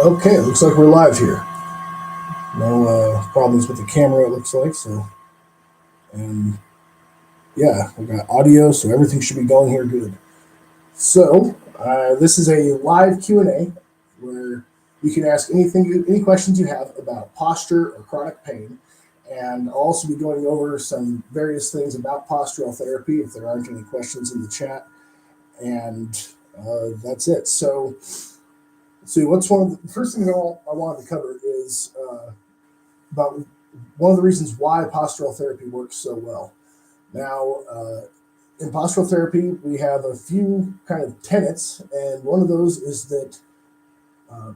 Okay, it looks like we're live here. No problems with the camera, it looks like. So, and yeah, we got audio, so everything should be going here good. So, this is a live Q&A where you can ask any questions you have about posture or chronic pain. And I'll also be going over some various things about postural therapy if there aren't any questions in the chat. And that's it. So what's one of the first things I wanted to cover is about one of the reasons why postural therapy works so well. Now, in postural therapy, we have a few kind of tenets, and one of those is that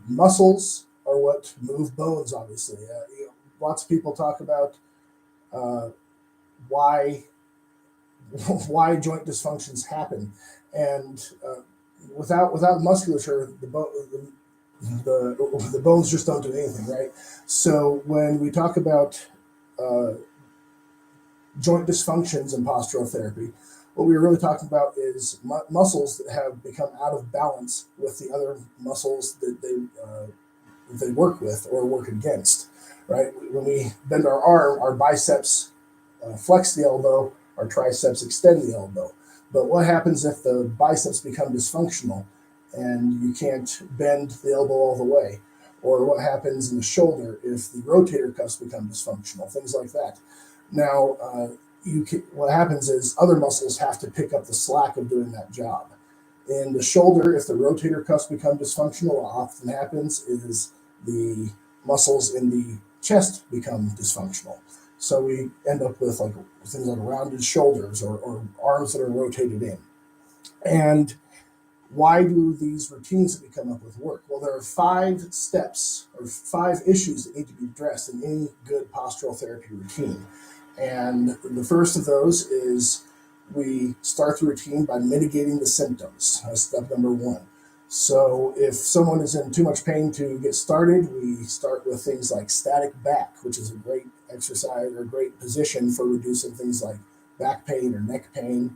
muscles are what move bones. Obviously, lots of people talk about uh, why why joint dysfunctions happen, and without musculature, the bones just don't do anything, right? So when we talk about uh, joint dysfunctions in postural therapy, what we were really talking about is muscles that have become out of balance with the other muscles that they work with or work against, right? When we bend our arm, our biceps flex the elbow, our triceps extend the elbow. But what happens if the biceps become dysfunctional and you can't bend the elbow all the way? Or what happens in the shoulder if the rotator cuffs become dysfunctional? Things like that. Now, what happens is other muscles have to pick up the slack of doing that job. In the shoulder, if the rotator cuffs become dysfunctional, what often happens is the muscles in the chest become dysfunctional. So we end up with like things like rounded shoulders or arms that are rotated in. And why do these routines that we come up with work? Well, there are 5 steps or 5 issues that need to be addressed in any good postural therapy routine. And the first of those is we start the routine by mitigating the symptoms. That's step number 1. So if someone is in too much pain to get started, we start with things like static back, which is a great exercise or a great position for reducing things like back pain or neck pain.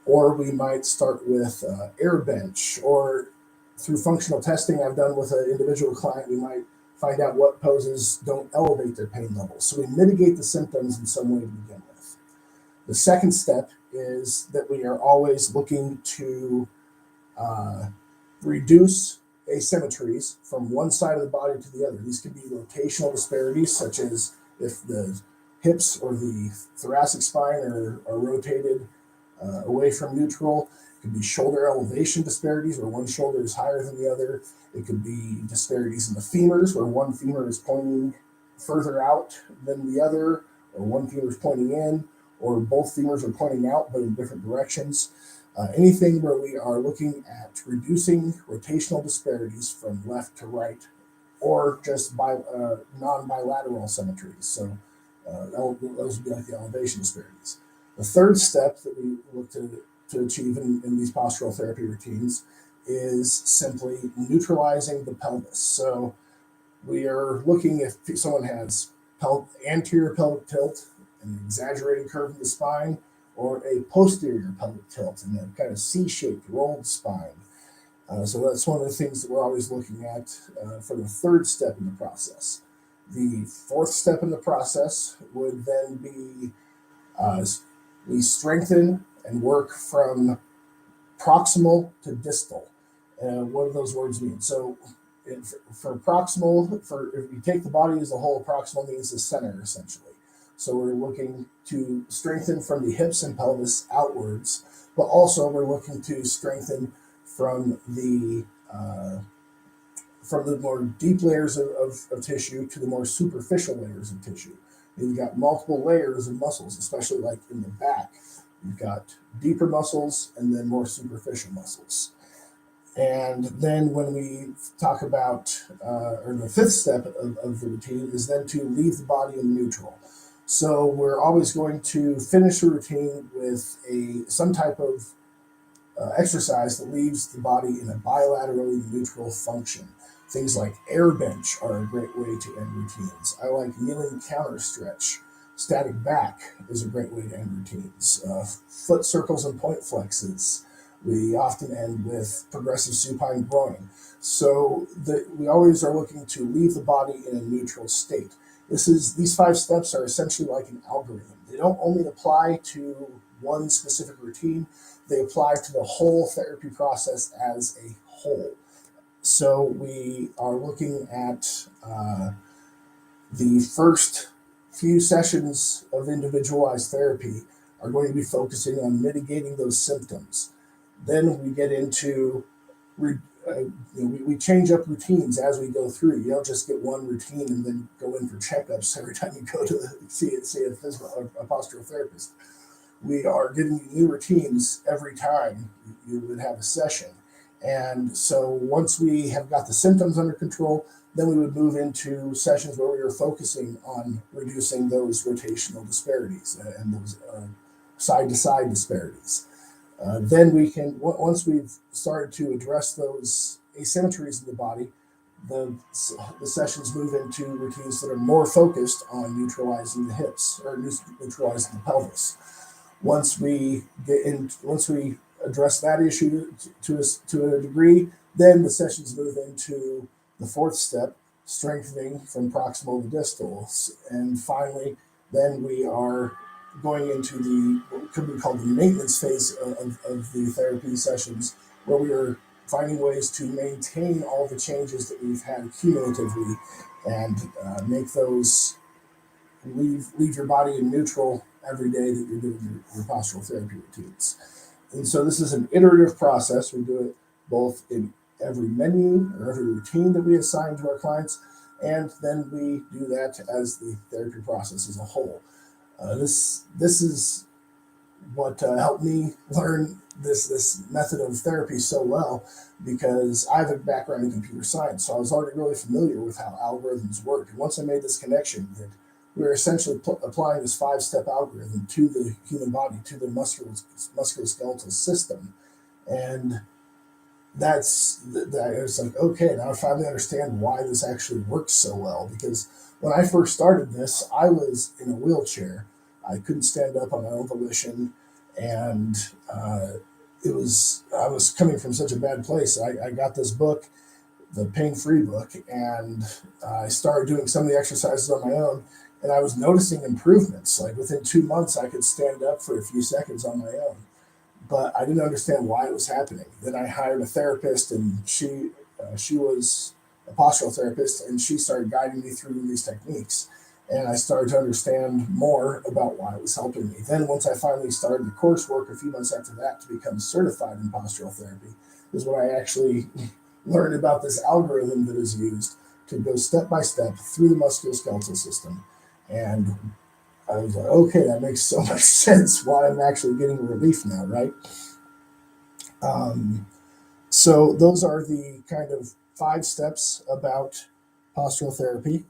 Or we might start with air bench, or through functional testing I've done with an individual client, we might find out what poses don't elevate their pain levels. So we mitigate the symptoms in some way to begin with. The second step is that we are always looking to reduce asymmetries from one side of the body to the other. These could be rotational disparities, such as if the hips or the thoracic spine are rotated away from neutral. It could be shoulder elevation disparities, where one shoulder is higher than the other. It could be disparities in the femurs, where one femur is pointing further out than the other, or one femur is pointing in, or both femurs are pointing out but in different directions. Anything where we are looking at reducing rotational disparities from left to right, or just non-bilateral symmetries. So those would be like the elevation disparities. The third step that we look to achieve in these postural therapy routines is simply neutralizing the pelvis. So we are looking if someone has anterior pelvic tilt, an exaggerated curve of the spine, or a posterior pelvic tilt and a kind of C-shaped rolled spine. So that's one of the things that we're always looking at for the third step in the process. The fourth step in the process would then be we strengthen and work from proximal to distal. What do those words mean? So for proximal, if we take the body as a whole, proximal means the center essentially. So we're looking to strengthen from the hips and pelvis outwards, but also we're looking to strengthen from the more deep layers of tissue to the more superficial layers of tissue. You've got multiple layers of muscles, especially like in the back. You've got deeper muscles and then more superficial muscles. And then when we talk about, or the fifth step of the routine is then to leave the body in neutral. So we're always going to finish the routine with some type of exercise that leaves the body in a bilaterally neutral function. Things like air bench are a great way to end routines. I like kneeling counter stretch. Static back is a great way to end routines. Foot circles and point flexes. We often end with progressive supine groin. So we always are looking to leave the body in a neutral state. These 5 steps are essentially like an algorithm. They don't only apply to one specific routine, they apply to the whole therapy process as a whole. So we are looking at the first few sessions of individualized therapy are going to be focusing on mitigating those symptoms. Then we get into we change up routines as we go through. You don't just get one routine and then go in for checkups every time you go to see a physical a postural therapist. We are giving you new routines every time you would have a session. And so once we have got the symptoms under control, then we would move into sessions where we are focusing on reducing those rotational disparities and those side-to-side disparities. Then we can, once we've started to address those asymmetries in the body, the sessions move into routines that are more focused on neutralizing the hips or neutralizing the pelvis. Once we address that issue to a degree, then the sessions move into the 4th step, strengthening from proximal to distal. And finally, then we are going into what could be called the maintenance phase of the therapy sessions, where we are finding ways to maintain all the changes that we've had cumulatively and make those leave your body in neutral every day that you're doing your postural therapy routines. And so this is an iterative process. We do it both in every menu or every routine that we assign to our clients, and then we do that as the therapy process as a whole. This is what helped me learn this method of therapy so well, because I have a background in computer science, so I was already really familiar with how algorithms work. And once I made this connection that we're essentially applying this 5-step algorithm to the human body, to the musculoskeletal system, and it's like, okay, now I finally understand why this actually works so well. Because when I first started this, I was in a wheelchair. I couldn't stand up on my own volition, and I was coming from such a bad place. I got this book, the pain-free book, and I started doing some of the exercises on my own, and I was noticing improvements. Like within 2 months, I could stand up for a few seconds on my own, but I didn't understand why it was happening. Then I hired a therapist, and she was a postural therapist, and she started guiding me through these techniques. And I started to understand more about why it was helping me. Then once I finally started the coursework a few months after that to become certified in postural therapy, is when I actually learned about this algorithm that is used to go step by step through the musculoskeletal system. And I was like, okay, that makes so much sense why I'm actually getting relief now, right? So those are the kind of 5 steps about postural therapy.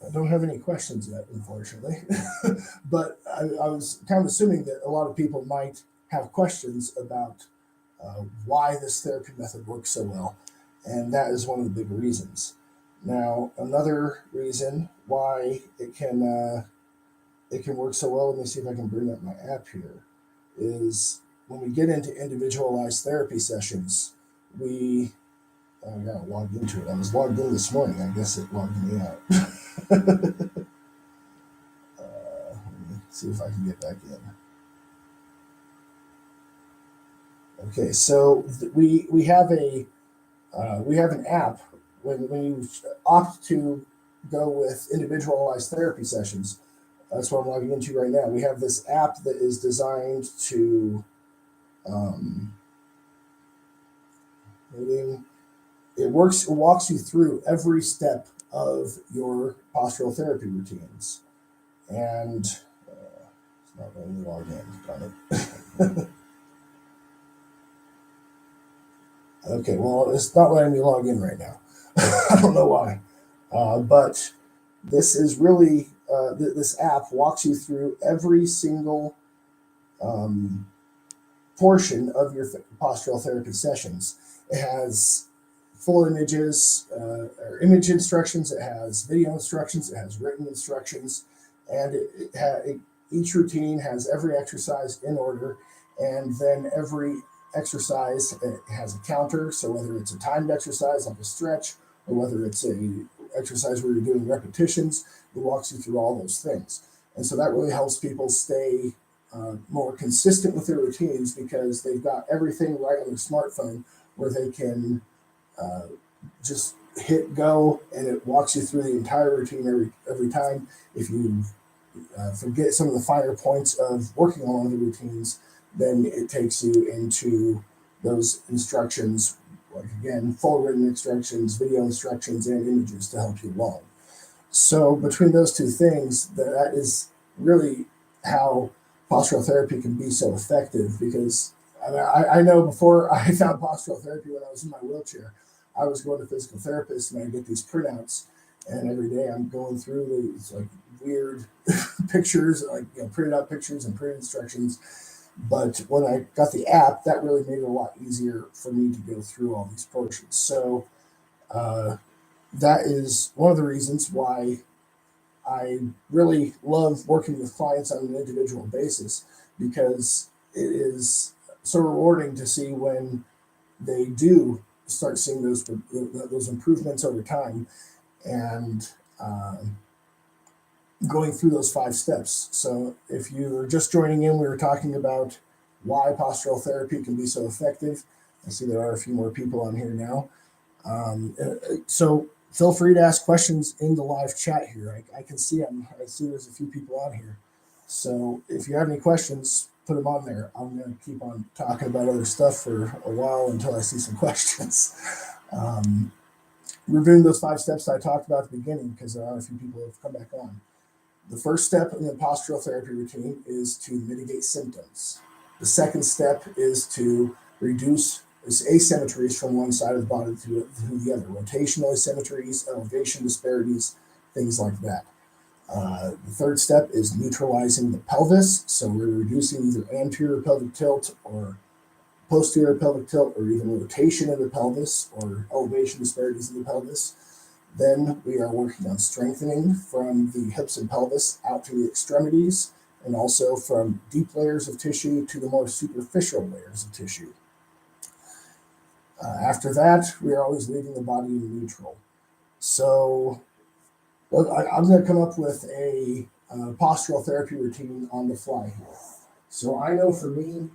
I don't have any questions yet, unfortunately, but I was kind of assuming that a lot of people might have questions about why this therapy method works so well, and that is one of the big reasons. Now, another reason why it can work so well, let me see if I can bring up my app here, is when we get into individualized therapy sessions, I gotta log into it. I was logged in this morning. I guess it logged me out. Let me see if I can get back in. Okay, so we have an app when you opt to go with individualized therapy sessions. That's what I'm logging into right now. We have this app that is designed to it walks you through every step of your postural therapy routines. And it's not letting me log in, darn it. Okay, well, it's not letting me log in right now. I don't know why. But this is really, this app walks you through every single portion of your postural therapy sessions. It has full images, or image instructions, it has video instructions, it has written instructions, and each routine has every exercise in order. And then every exercise has a counter. So whether it's a timed exercise like a stretch, or whether it's a exercise where you're doing repetitions, it walks you through all those things. And so that really helps people stay more consistent with their routines because they've got everything right on their smartphone where they can just hit go and it walks you through the entire routine every time. If you forget some of the finer points of working on one of the routines, then it takes you into those instructions, like again, full written instructions, video instructions, and images to help you along. So between those two things, that is really how postural therapy can be so effective. Because I know before I found postural therapy when I was in my wheelchair, I was going to physical therapists and I get these printouts, and every day I'm going through these like weird pictures, like printed out pictures and printed instructions. But when I got the app, that really made it a lot easier for me to go through all these portions. So that is one of the reasons why I really love working with clients on an individual basis, because it is so rewarding to see when they do start seeing those improvements over time and going through those 5 steps. So if you're just joining in, we were talking about why postural therapy can be so effective. I see there are a few more people on here now. So feel free to ask questions in the live chat here. I can see them. I see there's a few people on here. So if you have any questions, put them on there. I'm going to keep on talking about other stuff for a while until I see some questions. Reviewing those 5 steps I talked about at the beginning, because there are a few people who have come back on. The first step in the postural therapy routine is to mitigate symptoms. The second step is to reduce asymmetries from one side of the body to the other, rotational asymmetries, elevation disparities, things like that. The third step is neutralizing the pelvis. So we're reducing either anterior pelvic tilt or posterior pelvic tilt, or even rotation of the pelvis or elevation disparities in the pelvis. Then we are working on strengthening from the hips and pelvis out to the extremities, and also from deep layers of tissue to the more superficial layers of tissue. After that, we are always leaving the body in neutral. So I'm going to come up with a postural therapy routine on the fly here. So I know for me,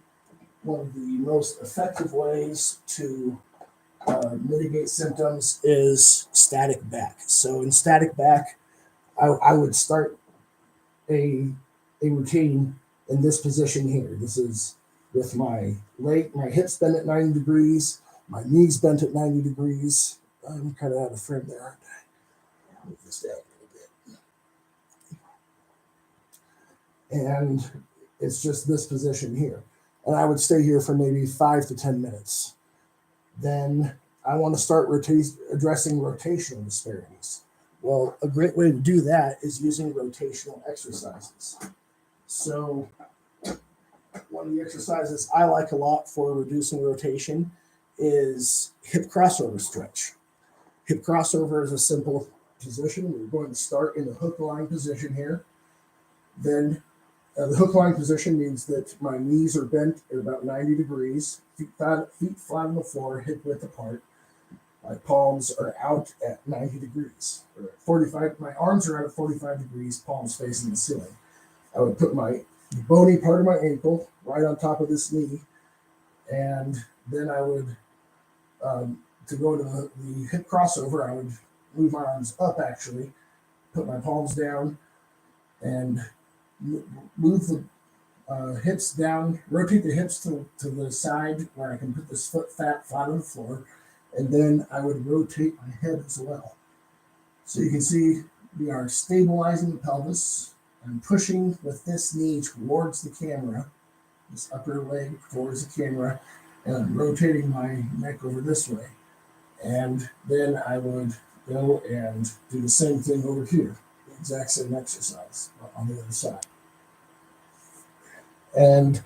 one of the most effective ways to mitigate symptoms is static back. So in static back, I would start a routine in this position here. This is with my hips bent at 90 degrees, my knees bent at 90 degrees. I'm kind of out of frame there, aren't I? Move this down a little bit. And it's just this position here. And I would stay here for maybe 5 to 10 minutes. Then I want to start addressing rotational disparities. Well, a great way to do that is using rotational exercises. So one of the exercises I like a lot for reducing rotation is hip crossover stretch. Hip crossover is a simple position. We're going to start in the hook line position here. Then the hook line position means that my knees are bent at about 90 degrees, feet flat on the floor, hip width apart. My palms are out at 90 degrees, or 45. My arms are out at 45 degrees, palms facing the ceiling. I would put the bony part of my ankle right on top of this knee, and then I would, to go to the hip crossover, I would move my arms up actually, put my palms down, and move the hips down, rotate the hips to the side where I can put this foot flat on the floor, and then I would rotate my head as well. So you can see we are stabilizing the pelvis. I'm pushing with this knee towards the camera, this upper leg towards the camera, and I'm rotating my neck over this way. And then I would go and do the same thing over here, the exact same exercise on the other side. And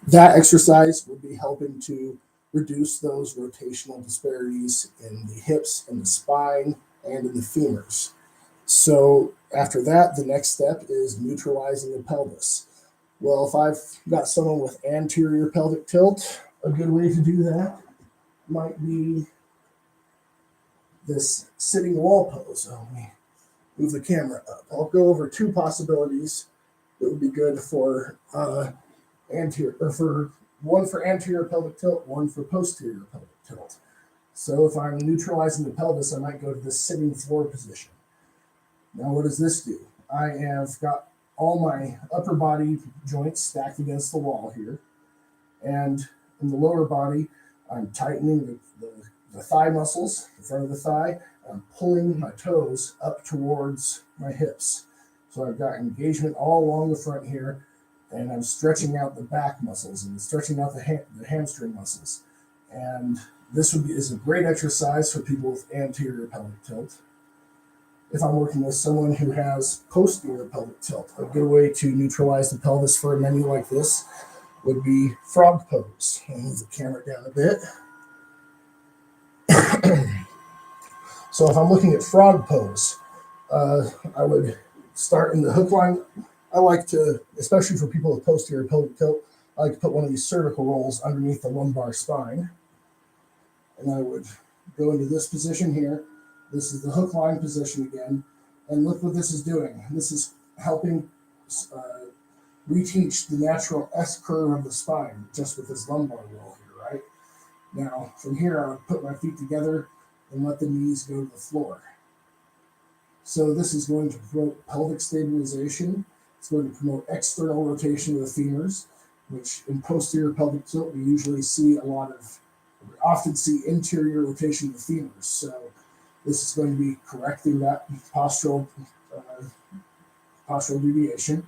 that exercise would be helping to reduce those rotational disparities in the hips and the spine and in the femurs. So after that, the next step is neutralizing the pelvis. Well, if I've got someone with anterior pelvic tilt, a good way to do that might be this sitting wall pose. So let me move the camera up. I'll go over two possibilities that would be good for anterior, or for one for anterior pelvic tilt, one for posterior pelvic tilt. So if I'm neutralizing the pelvis, I might go to the sitting floor position. Now, what does this do? I have got all my upper body joints stacked against the wall here. And in the lower body, I'm tightening the thigh muscles, the front of the thigh. I'm pulling my toes up towards my hips. So I've got engagement all along the front here, and I'm stretching out the back muscles and stretching out the hamstring muscles. And this is a great exercise for people with anterior pelvic tilt. If I'm working with someone who has posterior pelvic tilt, a good way to neutralize the pelvis for a menu like this would be frog pose. I'll move the camera down a bit. So if I'm looking at frog pose, I would start in the hook line. I like to, especially for people with posterior pelvic tilt, I like to put one of these cervical rolls underneath the lumbar spine. And I would go into this position here. This is the hook line position again. And look what this is doing. This is helping reteach the natural S curve of the spine just with this lumbar roll here, right? Now, from here, I would put my feet together and let the knees go to the floor. So this is going to promote pelvic stabilization. It's going to promote external rotation of the femurs, which in posterior pelvic tilt, we usually see we often see interior rotation of the femurs. So this is going to be correcting that postural deviation.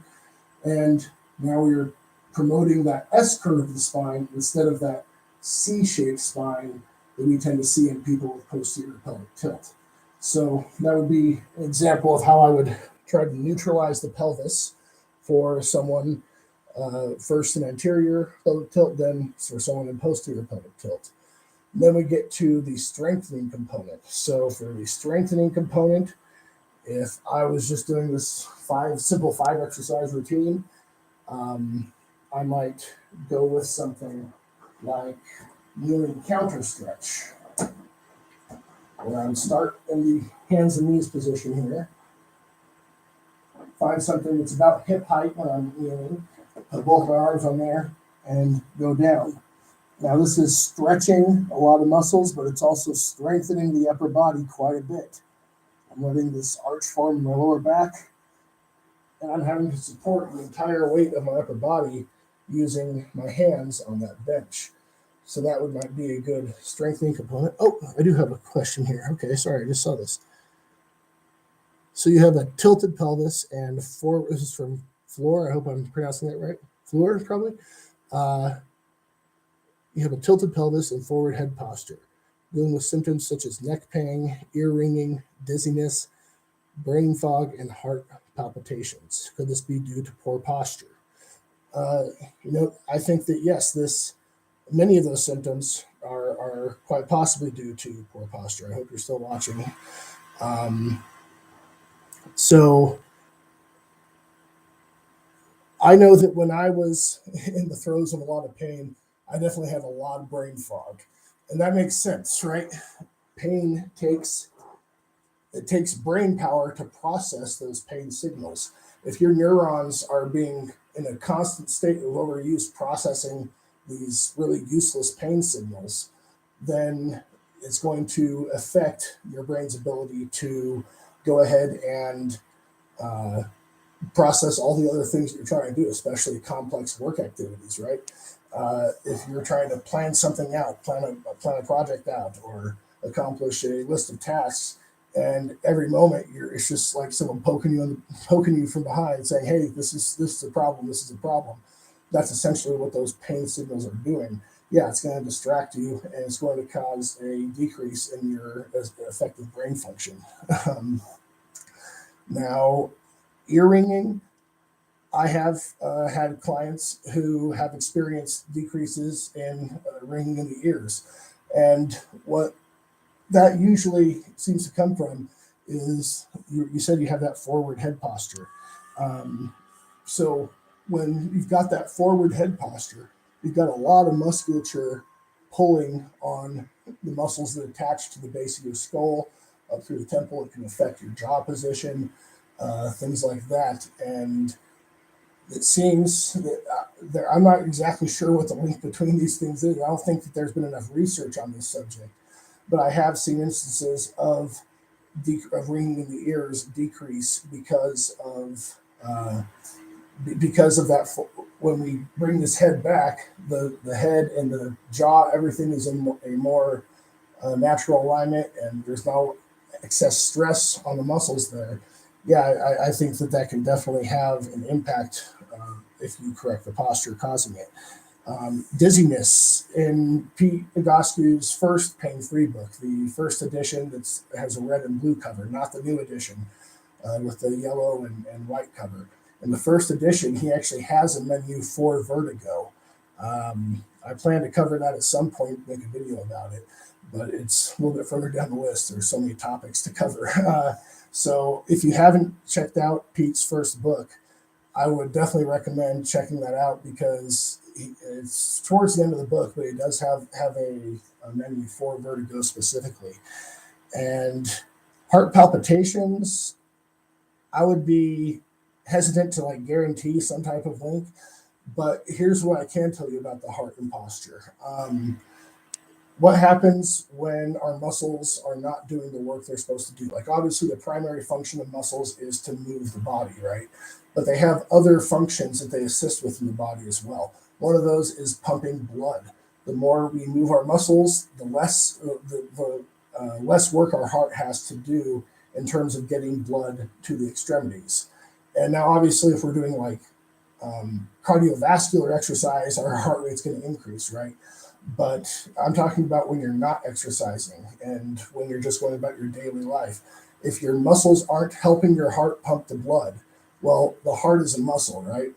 And now we're promoting that S curve of the spine instead of that C-shaped spine that we tend to see in people with posterior pelvic tilt. So that would be an example of how I would try to neutralize the pelvis for someone first in anterior pelvic tilt, then for someone in posterior pelvic tilt. Then we get to the strengthening component. So for the strengthening component, if I was just doing this simple five exercise routine, I might go with something like kneeling counter stretch, where I'm start in the hands and knees position here. Find something that's about hip height when I'm kneeling, put both my arms on there, and go down. Now this is stretching a lot of muscles, but it's also strengthening the upper body quite a bit. I'm letting this arch form in my lower back, and I'm having to support the entire weight of my upper body using my hands on that bench. So that might be a good strengthening component. Oh, I do have a question here. Okay, sorry, I just saw this. So you have a tilted pelvis and this is from Floor. I hope I'm pronouncing that right. Floor, probably. You have a tilted pelvis and forward head posture, dealing with symptoms such as neck pain, ear ringing, dizziness, brain fog, and heart palpitations. Could this be due to poor posture? I think that yes, many of those symptoms are quite possibly due to poor posture. I hope you're still watching. So I know that when I was in the throes of a lot of pain, I definitely had a lot of brain fog. And that makes sense, right? Pain takes brain power to process those pain signals. If your neurons are being in a constant state of overuse processing these really useless pain signals, then it's going to affect your brain's ability to go ahead and process all the other things that you're trying to do, especially complex work activities, right? If you're trying to plan something out, plan a project out, or accomplish a list of tasks, and every moment it's just like someone poking you from behind, saying, "Hey, this is a problem. This is a problem." That's essentially what those pain signals are doing. Yeah, it's going to distract you, and it's going to cause a decrease in your effective brain function. Now, ear ringing. I have had clients who have experienced decreases in ringing in the ears. And what that usually seems to come from is you said you have that forward head posture. So when you've got that forward head posture, you've got a lot of musculature pulling on the muscles that attach to the base of your skull up through the temple. It can affect your jaw position, things like that. And it seems that I'm not exactly sure what the link between these things is. I don't think that there's been enough research on this subject, but I have seen instances of ringing in the ears decrease because of that. When we bring this head back, the head and the jaw, everything is in a more natural alignment, and there's no excess stress on the muscles there. Yeah, I think that can definitely have an impact if you correct the posture causing it. Dizziness in Pete Egoscue's first pain-free book, the first edition that has a red and blue cover, not the new edition with the yellow and white cover. In the first edition, he actually has a menu for vertigo. I plan to cover that at some point, make a video about it, but it's a little bit further down the list. There's so many topics to cover. So if you haven't checked out Pete's first book, I would definitely recommend checking that out because it's towards the end of the book, but it does have a menu for vertigo specifically. And heart palpitations, I would be hesitant to guarantee some type of link, but here's what I can tell you about the heart and posture. What happens when our muscles are not doing the work they're supposed to do? Obviously the primary function of muscles is to move the body, right? But they have other functions that they assist with in the body as well. One of those is pumping blood. The more we move our muscles, the less less work our heart has to do in terms of getting blood to the extremities. And now, obviously, if we're doing cardiovascular exercise, our heart rate's going to increase, right? But I'm talking about when you're not exercising and when you're just going about your daily life. If your muscles aren't helping your heart pump the blood, well, the heart is a muscle, right?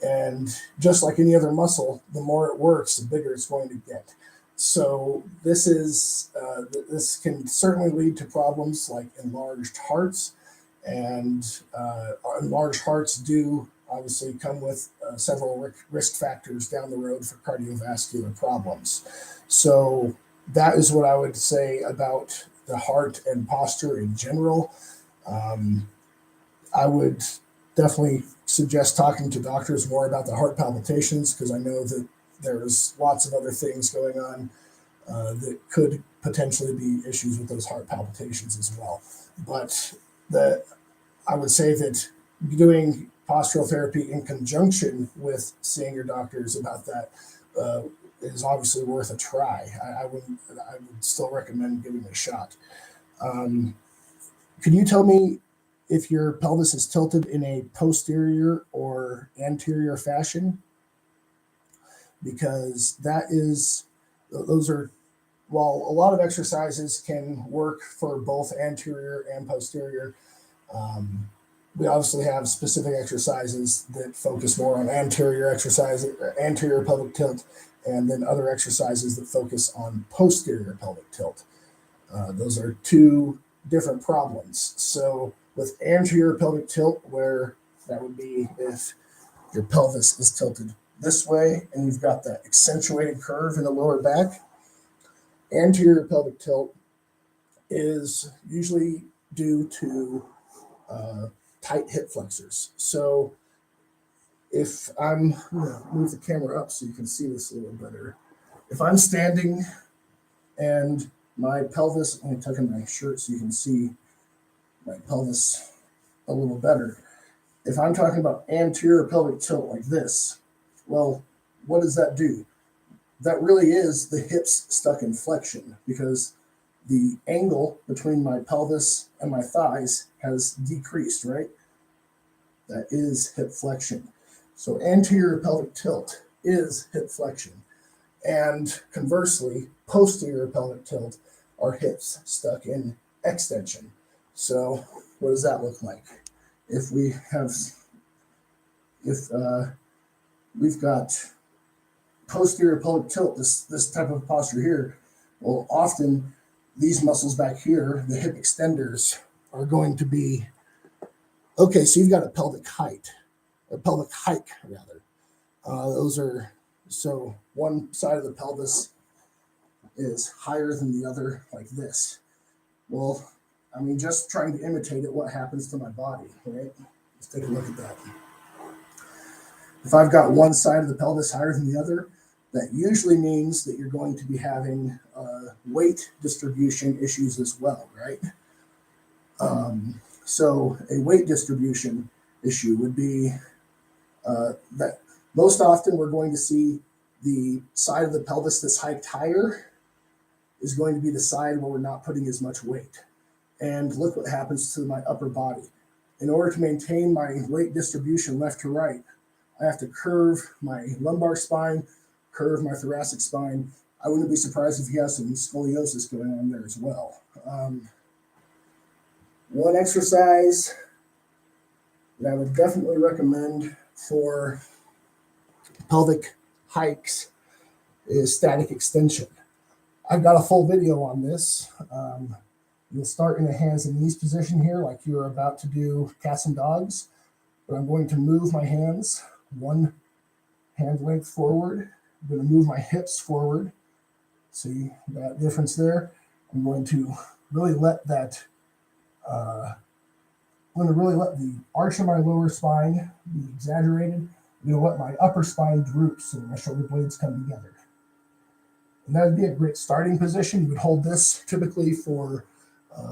And just like any other muscle, the more it works, the bigger it's going to get. So this can certainly lead to problems like enlarged hearts, and enlarged hearts do obviously come with several risk factors down the road for cardiovascular problems. So that is what I would say about the heart and posture in general. I would definitely suggest talking to doctors more about the heart palpitations, because I know that there's lots of other things going on that could potentially be issues with those heart palpitations as well. But I would say that doing postural therapy in conjunction with seeing your doctors about that is obviously worth a try. I would still recommend giving it a shot. Can you tell me if your pelvis is tilted in a posterior or anterior fashion? Because those are, while a lot of exercises can work for both anterior and posterior, we obviously have specific exercises that focus more on anterior pelvic tilt, and then other exercises that focus on posterior pelvic tilt. Those are two different problems. So with anterior pelvic tilt, where that would be if your pelvis is tilted this way and you've got that accentuated curve in the lower back, anterior pelvic tilt is usually due to tight hip flexors. So if I'm going to move the camera up so you can see this a little better. If I'm standing and my pelvis, let me tuck in my shirt so you can see my pelvis a little better. If I'm talking about anterior pelvic tilt like this, well, what does that do? That really is the hips stuck in flexion, because the angle between my pelvis and my thighs has decreased, right? That is hip flexion. So anterior pelvic tilt is hip flexion. And conversely, posterior pelvic tilt are hips stuck in extension. So what does that look like? If we've got posterior pelvic tilt, this type of posture here, well, often these muscles back here, the hip extenders, are going to be, okay, so you've got a pelvic height. a pelvic hike rather. So one side of the pelvis is higher than the other, like this. Well, I mean, just trying to imitate it, what happens to my body, right? Let's take a look at that. If I've got one side of the pelvis higher than the other, that usually means that you're going to be having weight distribution issues as well, right? So a weight distribution issue would be that most often we're going to see the side of the pelvis that's hiked higher is going to be the side where we're not putting as much weight. And look what happens to my upper body. In order to maintain my weight distribution left to right, I have to curve my lumbar spine, curve my thoracic spine. I wouldn't be surprised if you have some scoliosis going on there as well. One exercise that I would definitely recommend for pelvic hikes is static extension. I've got a full video on this. You'll start in a hands and knees position here, like you're about to do cats and dogs, but I'm going to move my hands one hand length forward. I'm going to move my hips forward. See that difference there? I'm going to really let that, I'm going to really let the arch of my lower spine be exaggerated. I'm going to let my upper spine droop so my shoulder blades come together. And that would be a great starting position. You would hold this typically for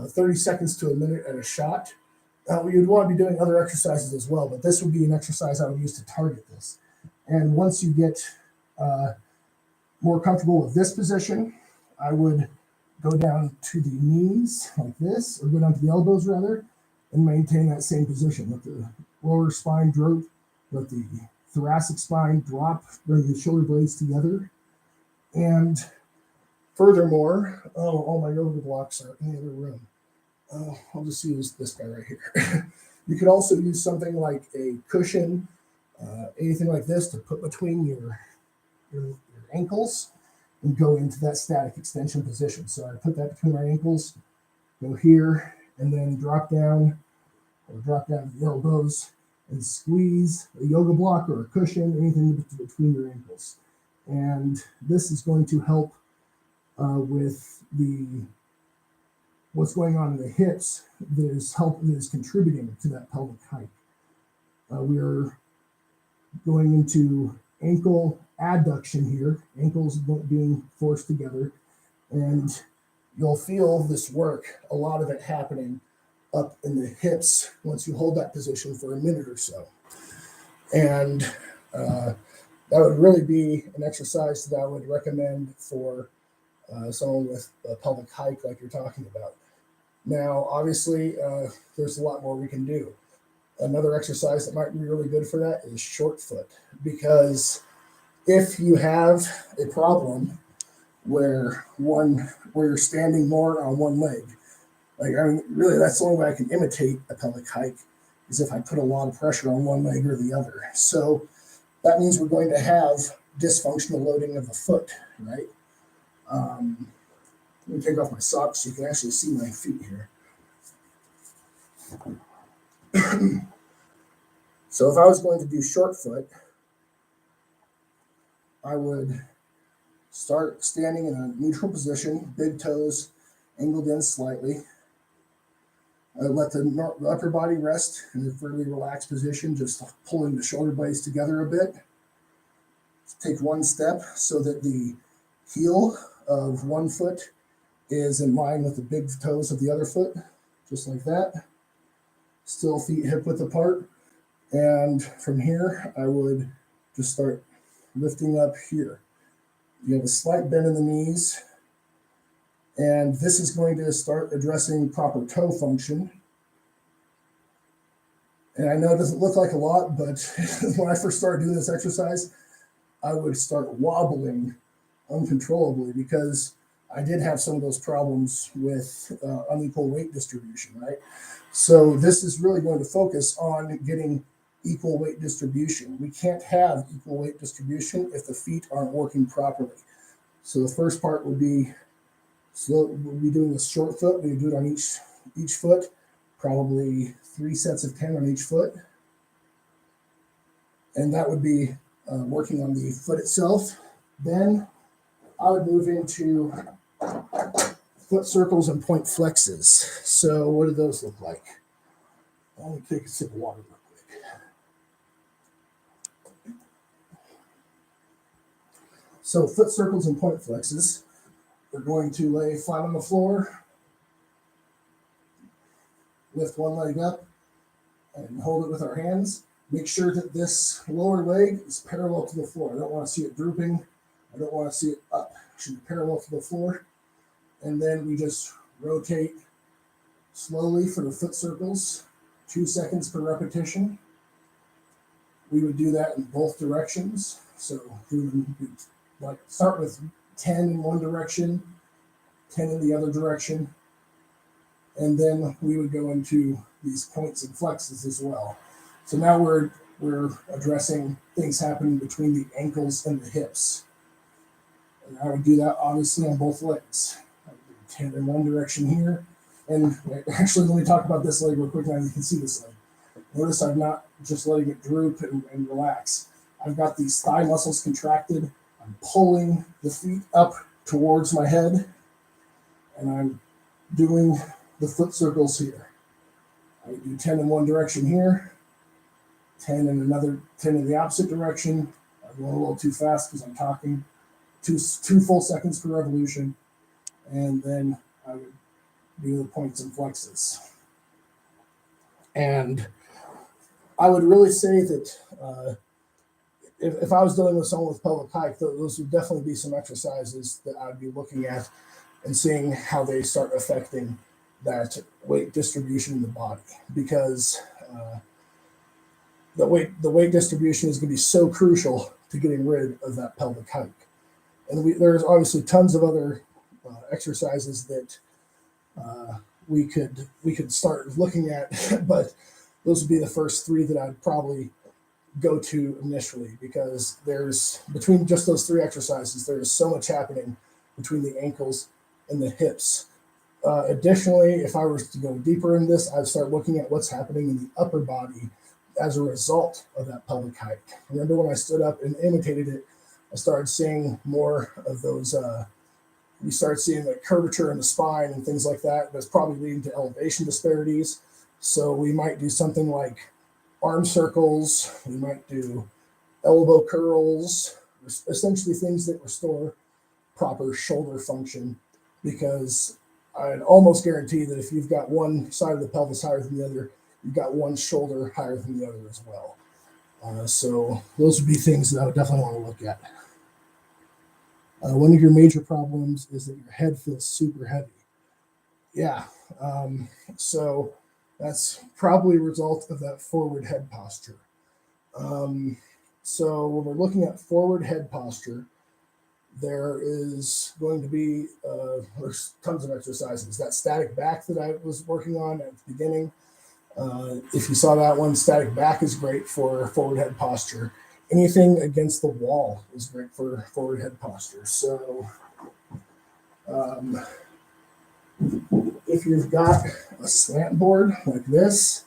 30 seconds to a minute at a shot. You'd want to be doing other exercises as well, but this would be an exercise I would use to target this. And once you get more comfortable with this position, I would go down to the knees like this, or go down to the elbows rather, and maintain that same position. Let the lower spine droop, let the thoracic spine drop, bring the shoulder blades together. And furthermore, all my yoga blocks are in the other room. I'll just use this guy right here. You could also use something like a cushion, anything like this to put between your ankles and go into that static extension position. So I put that between my ankles, go here, and then drop down to the elbows and squeeze a yoga block or a cushion, anything between your ankles. And this is going to help with what's going on in the hips that is contributing to that pelvic hike. We're going into ankle adduction here, ankles being forced together, and you'll feel this work, a lot of it happening up in the hips once you hold that position for a minute or so. And that would really be an exercise that I would recommend for someone with a pelvic hike like you're talking about. Now, obviously, there's a lot more we can do. Another exercise that might be really good for that is short foot, because if you have a problem where you're standing more on one leg, really that's the only way I can imitate a pelvic hike is if I put a lot of pressure on one leg or the other. So that means we're going to have dysfunctional loading of the foot, right? Let me take off my socks so you can actually see my feet here. So if I was going to do short foot, I would start standing in a neutral position, big toes angled in slightly. Let the upper body rest in a fairly relaxed position, just pulling the shoulder blades together a bit. Take one step so that the heel of one foot is in line with the big toes of the other foot, just like that. Still feet hip width apart. And from here, I would just start lifting up here. You have a slight bend in the knees, and this is going to start addressing proper toe function. And I know it doesn't look like a lot, but when I first started doing this exercise, I would start wobbling uncontrollably because I did have some of those problems with unequal weight distribution, right? So this is really going to focus on getting equal weight distribution. We can't have equal weight distribution if the feet aren't working properly. So the first part would be we'll be doing a short foot. We do it on each foot, probably 3 sets of 10 on each foot. And that would be working on the foot itself. Then I would move into foot circles and point flexes. So what do those look like? Let me take a sip of water real quick. So foot circles and point flexes, we're going to lay flat on the floor, lift one leg up, and hold it with our hands. Make sure that this lower leg is parallel to the floor. I don't want to see it drooping. I don't want to see it up. It should be parallel to the floor. And then we just rotate slowly for the foot circles, 2 seconds per repetition. We would do that in both directions. So like start with 10 in one direction, 10 in the other direction. And then we would go into these points and flexes as well. So now we're addressing things happening between the ankles and the hips. And I would do that obviously on both legs. I would do 10 in one direction here. And actually, let me talk about this leg real quick now you can see this leg. Notice I'm not just letting it droop and relax. I've got these thigh muscles contracted. I'm pulling the feet up towards my head. And I'm doing the foot circles here. I would do 10 in one direction here. 10 in another, 10 in the opposite direction. I'm going a little too fast because I'm talking. Two full seconds per revolution. And then I would do the points and flexes. And I would really say that if I was dealing with someone with pelvic hike, those would definitely be some exercises that I'd be looking at and seeing how they start affecting that weight distribution in the body. Because the weight distribution is going to be so crucial to getting rid of that pelvic hike. And there's obviously tons of other exercises that we could start looking at, but those would be the first 3 that I'd probably go to initially, because there's between just those 3 exercises, there's so much happening between the ankles and the hips. Additionally, if I were to go deeper in this, I'd start looking at what's happening in the upper body as a result of that pelvic hike. Remember when I stood up and imitated it, I started seeing more of those, you start seeing the curvature in the spine and things like that. That's probably leading to elevation disparities. So we might do something like arm circles, we might do elbow curls, essentially things that restore proper shoulder function, because I'd almost guarantee that if you've got one side of the pelvis higher than the other, you've got one shoulder higher than the other as well. So those would be things that I would definitely want to look at. One of your major problems is that your head feels super heavy. Yeah, so that's probably a result of that forward head posture. So when we're looking at forward head posture, there is going to be there's tons of exercises. That static back that I was working on at the beginning, if you saw that one, static back is great for forward head posture. Anything against the wall is great for forward head posture. So if you've got a slant board like this,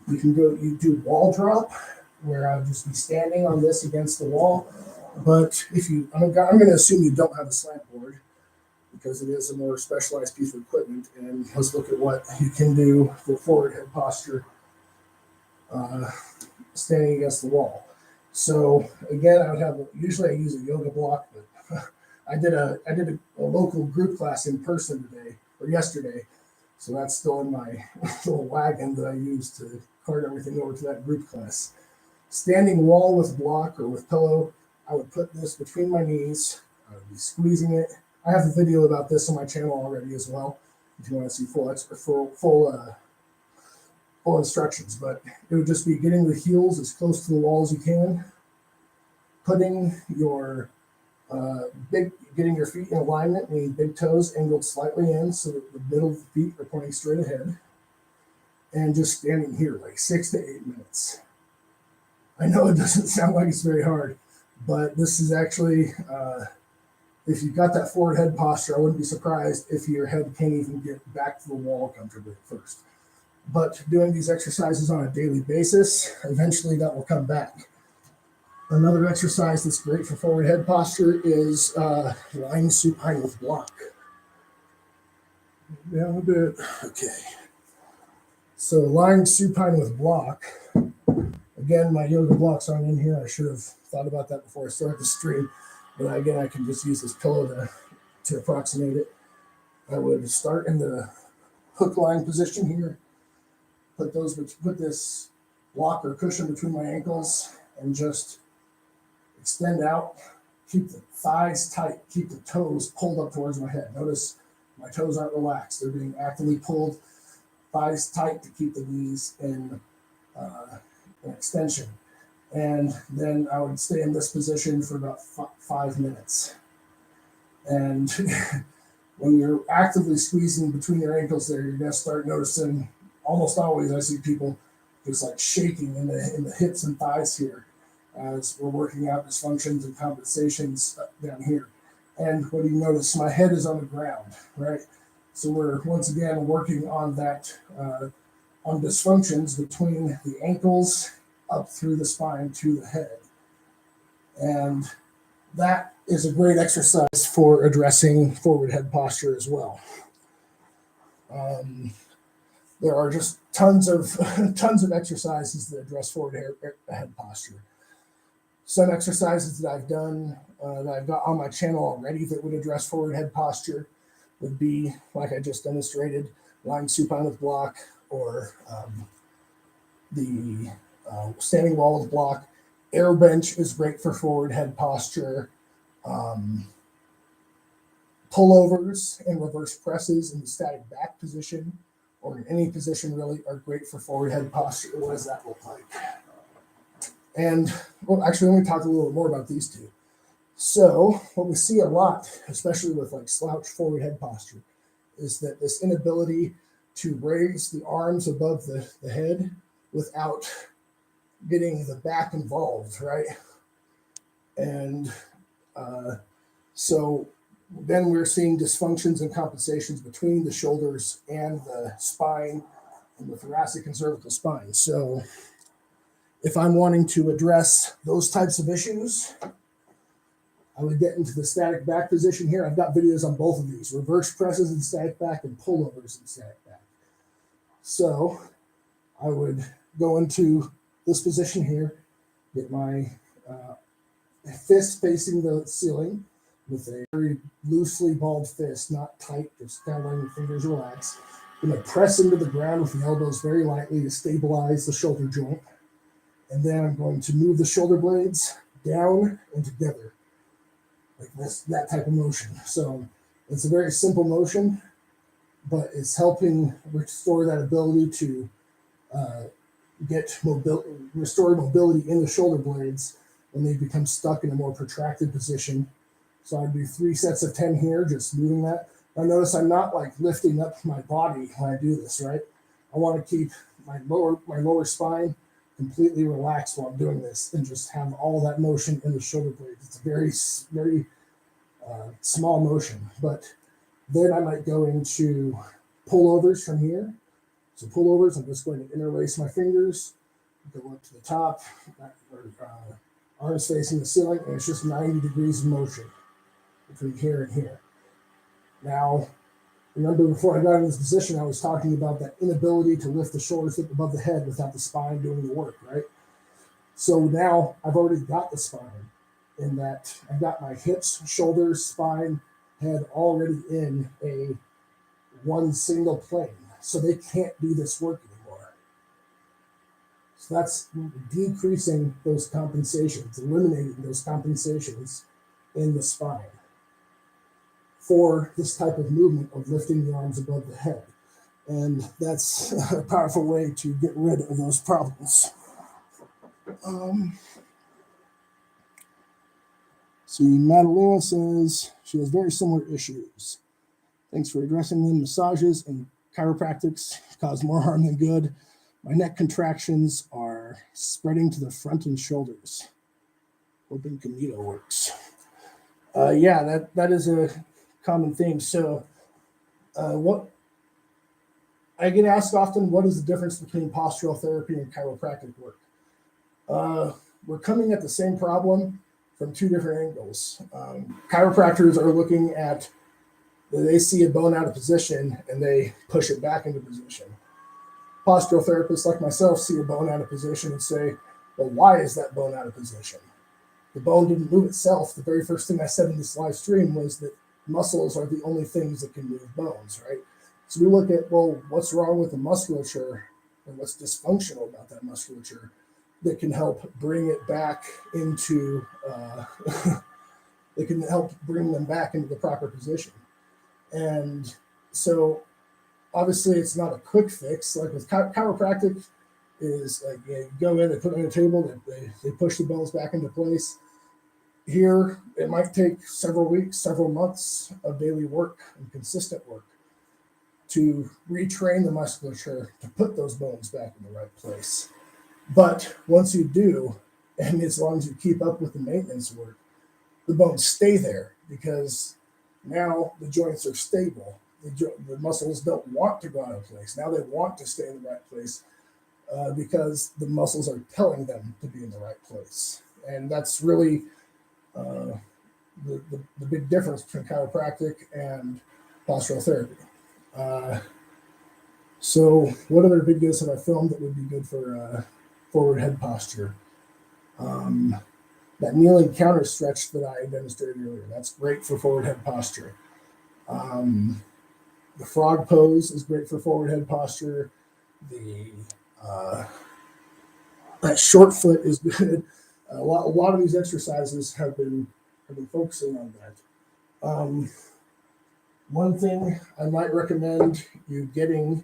you do wall drop, where I'll just be standing on this against the wall. But I'm going to assume you don't have a slant board, because it is a more specialized piece of equipment. And let's look at what you can do for forward head posture standing against the wall. So again, usually I use a yoga block, but I did a local group class in person yesterday. So that's still in my little wagon that I use to cart everything over to that group class. Standing wall with block or with pillow, I would put this between my knees. I would be squeezing it. I have a video about this on my channel already as well, if you want to see full instructions. But it would just be getting the heels as close to the wall as you can, putting your getting your feet in alignment, meaning big toes angled slightly in so that the middle of the feet are pointing straight ahead, and just standing here like 6 to 8 minutes. I know it doesn't sound like it's very hard, but this is actually, if you've got that forward head posture, I wouldn't be surprised if your head can't even get back to the wall comfortably at first. But doing these exercises on a daily basis, eventually that will come back. Another exercise that's great for forward head posture is lying supine with block. Down a bit. Okay. So lying supine with block. Again, my yoga blocks aren't in here. I should have thought about that before I started the stream. But again, I can just use this pillow to approximate it. I would start in the hook lying position here. Put this block or cushion between my ankles and just extend out. Keep the thighs tight. Keep the toes pulled up towards my head. Notice my toes aren't relaxed. They're being actively pulled. Thighs tight to keep the knees in extension. And then I would stay in this position for about 5 minutes. And when you're actively squeezing between your ankles there, you're going to start noticing, almost always I see people just like shaking in the hips and thighs here as we're working out dysfunctions and compensations down here. And what do you notice? My head is on the ground, right? So we're once again working on that, on dysfunctions between the ankles up through the spine to the head. And that is a great exercise for addressing forward head posture as well. There are just tons of exercises that address forward head posture. Some exercises that I've done, that I've got on my channel already that would address forward head posture would be, like I just demonstrated, lying supine with block, or the standing wall with block. Air bench is great for forward head posture. Pullovers and reverse presses in the static back position, or in any position really, are great for forward head posture. What does that look like? And well, actually, let me talk a little bit more about these two. So what we see a lot, especially with like slouch forward head posture, is that this inability to raise the arms above the head without getting the back involved, right? And so then we're seeing dysfunctions and compensations between the shoulders and the spine and the thoracic and cervical spine. So if I'm wanting to address those types of issues, I would get into the static back position here. I've got videos on both of these: reverse presses in static back and pullovers in static back. So I would go into this position here, get my fist facing the ceiling with a very loosely balled fist, not tight, just kind of letting your fingers relax. I'm going to press into the ground with the elbows very lightly to stabilize the shoulder joint. And then I'm going to move the shoulder blades down and together, like this, that type of motion. So it's a very simple motion, but it's helping restore that ability to restore mobility in the shoulder blades when they become stuck in a more protracted position. So I do 3 sets of 10 here, just moving that. Now notice I'm not like lifting up my body when I do this, right? I want to keep my lower spine completely relaxed while I'm doing this, and just have all that motion in the shoulder blades. It's a very, very small motion. But then I might go into pullovers from here. So pullovers, I'm just going to interlace my fingers, go up to the top, arms facing the ceiling, and it's just 90 degrees of motion between here and here. Now, remember before I got in this position, I was talking about that inability to lift the shoulders above the head without the spine doing the work, right? So now I've already got the spine in that I've got my hips, shoulders, spine, head already in a one single plane. So they can't do this work anymore. So that's decreasing those compensations, eliminating those compensations in the spine for this type of movement of lifting the arms above the head. And that's a powerful way to get rid of those problems. See, Madalena says she has very similar issues. Thanks for addressing them. Massages and chiropractics cause more harm than good. My neck contractions are spreading to the front and shoulders. Hoping Camito works. Yeah, that is a common theme. So what I get asked often, what is the difference between postural therapy and chiropractic work? we're coming at the same problem from two different angles. Chiropractors are looking at, they see a bone out of position and they push it back into position. Postural therapists like myself see a bone out of position and say, well, why is that bone out of position? The bone didn't move itself. The very first thing I said in this live stream was that muscles are the only things that can move bones, right? So we look at, well, what's wrong with the musculature and what's dysfunctional about that musculature that can help bring it back into, that can help bring them back into the proper position. And so obviously it's not a quick fix. Like with chiropractic is like, you go in, they put it on a table, they push the bones back into place. Here, it might take several weeks, several months of daily work and consistent work to retrain the musculature to put those bones back in the right place. But once you do, and as long as you keep up with the maintenance work, the bones stay there because now the joints are stable. The muscles don't want to go out of place. Now they want to stay in the right place because the muscles are telling them to be in the right place. And that's really the big difference between chiropractic and postural therapy. So what other videos have I filmed that would be good for forward head posture? That kneeling counter stretch that I demonstrated earlier, that's great for forward head posture. The frog pose is great for forward head posture. That short foot is good. A lot of these exercises have been focusing on that. One thing I might recommend you getting,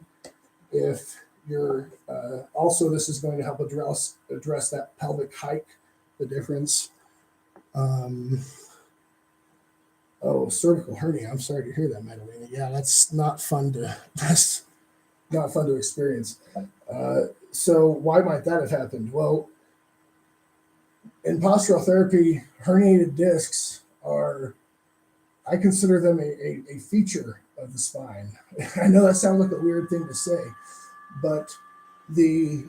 if you're also, this is going to help address that pelvic hike, the difference. Cervical hernia. I'm sorry to hear that, Madalena. Yeah, that's not fun to experience. So why might that have happened? Well, in postural therapy, herniated discs are, I consider them a feature of the spine. I know that sounds like a weird thing to say, but the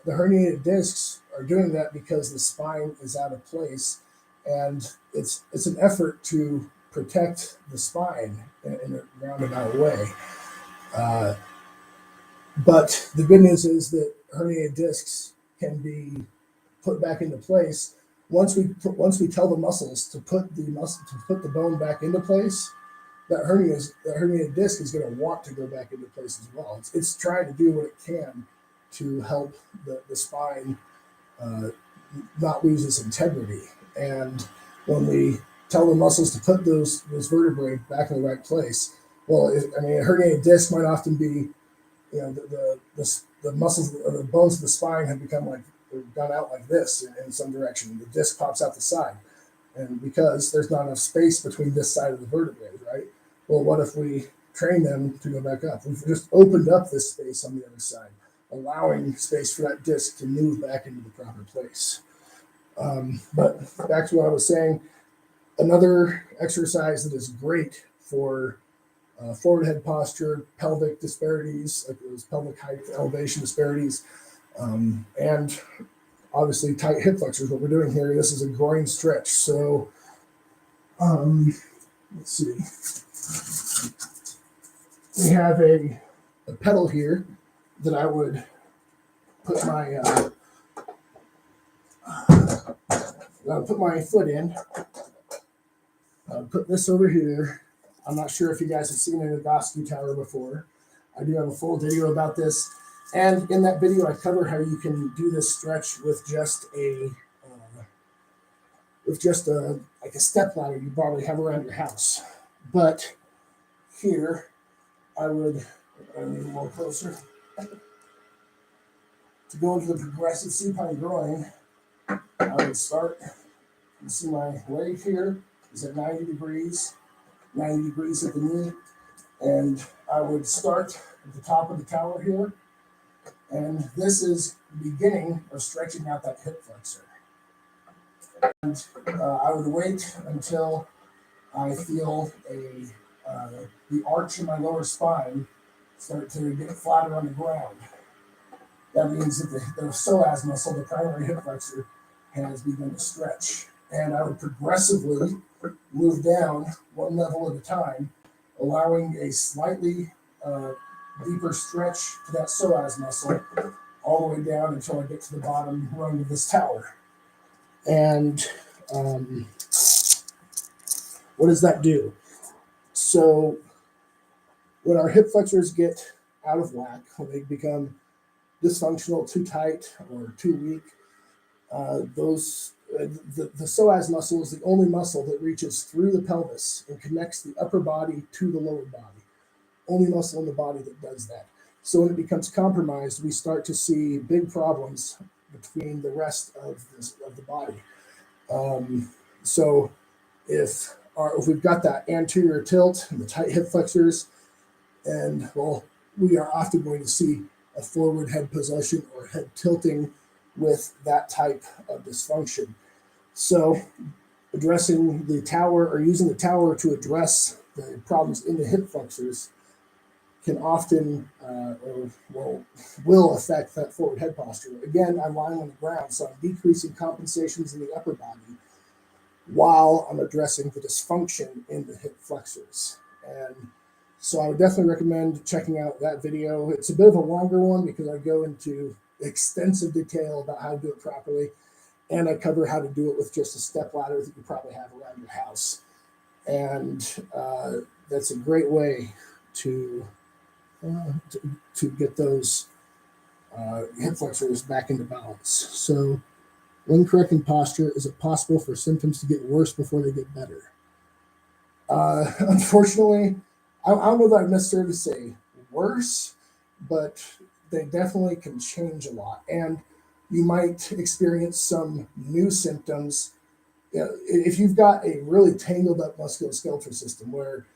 herniated discs are doing that because the spine is out of place, and it's an effort to protect the spine in a roundabout way. But the good news is that herniated discs can be put back into place once we tell the muscles to put the bone back into place. That herniated disc is going to want to go back into place as well. It's trying to do what it can to help the spine not lose its integrity. And when we tell the muscles to put those vertebrae back in the right place, well, a herniated disc might often be, the muscles, the bones of the spine have become like, they've gone out like this in some direction. The disc pops out the side. And because there's not enough space between this side of the vertebrae, right? Well, what if we train them to go back up? We've just opened up this space on the other side, allowing space for that disc to move back into the proper place. But back to what I was saying, another exercise that is great for forward head posture, pelvic disparities, like those pelvic height elevation disparities, and obviously tight hip flexors. What we're doing here, this is a groin stretch. So let's see. We have a pedal here that I would put my foot in. Put this over here. I'm not sure if you guys have seen an Egoscue tower before. I do have a full video about this. And in that video, I cover how you can do this stretch with just a step ladder you probably have around your house. But here, I would a little more closer to go into the progressive supine groin. I would start. You see my leg here is at 90 degrees at the knee, and I would start at the top of the tower here. And this is the beginning of stretching out that hip flexor. And I would wait until I feel the arch in my lower spine start to get flatter on the ground. That means that the psoas muscle, the primary hip flexor, has begun to stretch. And I would progressively move down one level at a time, allowing a slightly deeper stretch to that psoas muscle all the way down until I get to the bottom rung of this tower. And what does that do? So when our hip flexors get out of whack, when they become dysfunctional, too tight, or too weak, the psoas muscle is the only muscle that reaches through the pelvis and connects the upper body to the lower body. Only muscle in the body that does that. So when it becomes compromised, we start to see big problems between the rest of the body. So if we've got that anterior tilt and the tight hip flexors, and well, we are often going to see a forward head position or head tilting with that type of dysfunction. So addressing the tower or using the tower to address the problems in the hip flexors can often will affect that forward head posture. Again, I'm lying on the ground, so I'm decreasing compensations in the upper body while I'm addressing the dysfunction in the hip flexors. And so I would definitely recommend checking out that video. It's a bit of a longer one because I go into extensive detail about how to do it properly, and I cover how to do it with just a step ladder that you probably have around your house. And that's a great way to get those hip flexors back into balance. So when correcting posture, is it possible for symptoms to get worse before they get better? Unfortunately, I don't know that I'd necessarily say worse, but they definitely can change a lot. And you might experience some new symptoms. If you've got a really tangled up musculoskeletal system where